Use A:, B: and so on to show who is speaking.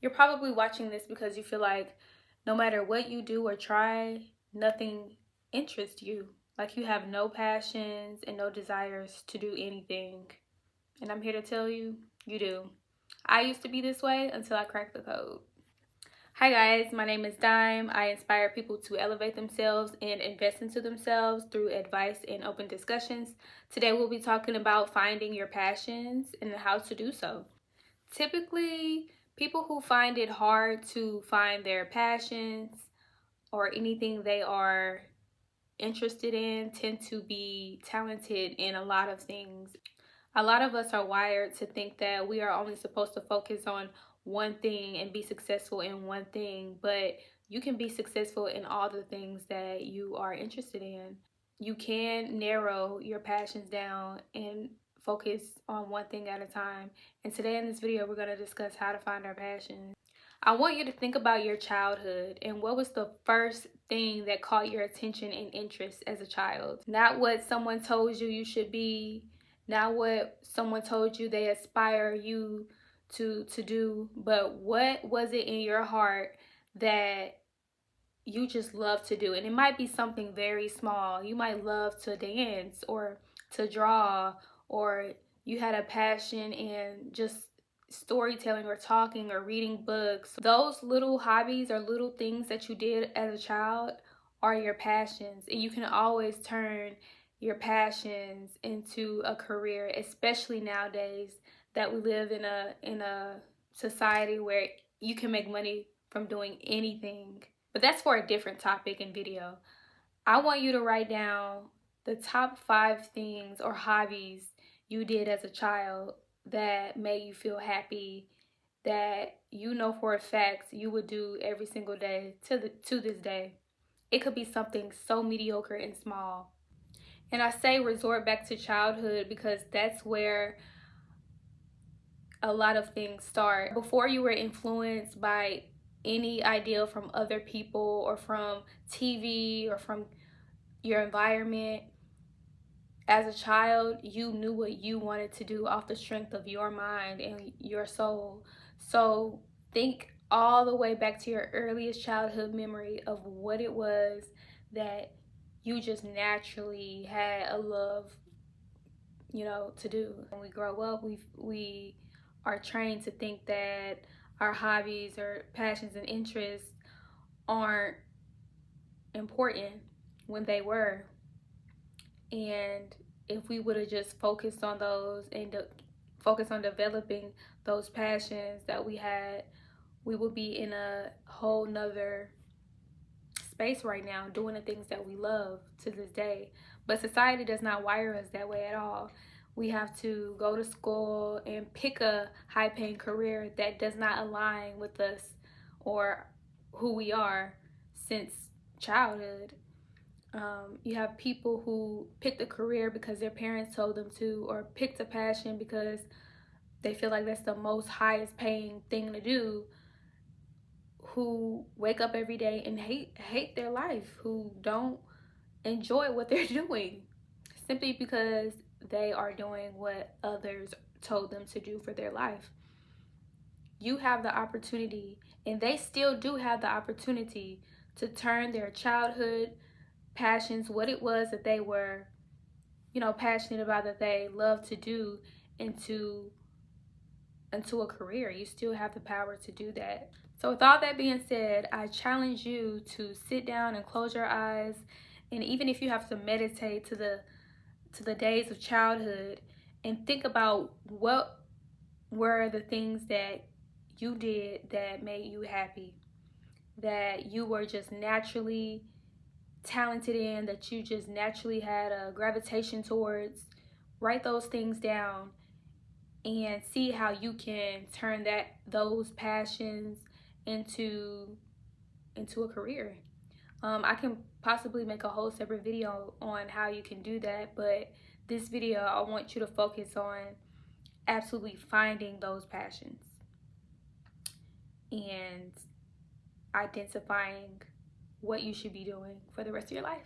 A: You're probably watching this because you feel like no matter what you do or try, nothing interests you. Like you have no passions and no desires to do anything. And I'm here to tell you, you do. I used to be this way until I cracked the code. Hi guys, my name is Dime. I inspire people to elevate themselves and invest into themselves through advice and open discussions. Today we'll be talking about finding your passions and how to do so. Typically, people who find it hard to find their passions or anything they are interested in tend to be talented in a lot of things. A lot of us are wired to think that we are only supposed to focus on one thing and be successful in one thing, but you can be successful in all the things that you are interested in. You can narrow your passions down and focus on one thing at a time. And today in this video, we're going to discuss how to find our passions. I want you to think about your childhood and what was the first thing that caught your attention and interest as a child. Not what someone told you you should be, not what someone told you they aspire you to do, but what was it in your heart that you just love to do? And it might be something very small. You might love to dance or to draw, or you had a passion in just storytelling or talking or reading books. Those little hobbies or little things that you did as a child are your passions, and you can always turn your passions into a career, especially nowadays that we live in a society where you can make money from doing anything. But that's for a different topic and video. I want you to write down the top 5 things or hobbies you did as a child that made you feel happy, that you know for a fact you would do every single day to this day. It could be something so mediocre and small. And I say resort back to childhood because that's where a lot of things start. Before you were influenced by any ideal from other people or from TV or from your environment, as a child, you knew what you wanted to do off the strength of your mind and your soul. So think all the way back to your earliest childhood memory of what it was that you just naturally had a love, to do. When we grow up, we are trained to think that our hobbies or passions and interests aren't important when they were. And if we would have just focused on those and focused on developing those passions that we had, we would be in a whole nother space right now doing the things that we love to this day. But society does not wire us that way at all. We have to go to school and pick a high-paying career that does not align with us or who we are since childhood. You have people who picked a career because their parents told them to, or picked a passion because they feel like that's the most highest paying thing to do, who wake up every day and hate their life, who don't enjoy what they're doing simply because they are doing what others told them to do for their life. You have the opportunity, and they still do have the opportunity, to turn their childhood passions, what it was that they were, passionate about, that they love to do, into a career. You still have the power to do that. So with all that being said, I challenge you to sit down and close your eyes, and even if you have to meditate to the days of childhood, and think about what were the things that you did that made you happy, that you were just naturally talented in, that you just naturally had a gravitation towards. Write those things down and see how you can turn those passions into a career. I can possibly make a whole separate video on how you can do that, but this video, I want you to focus on absolutely finding those passions and identifying what you should be doing for the rest of your life.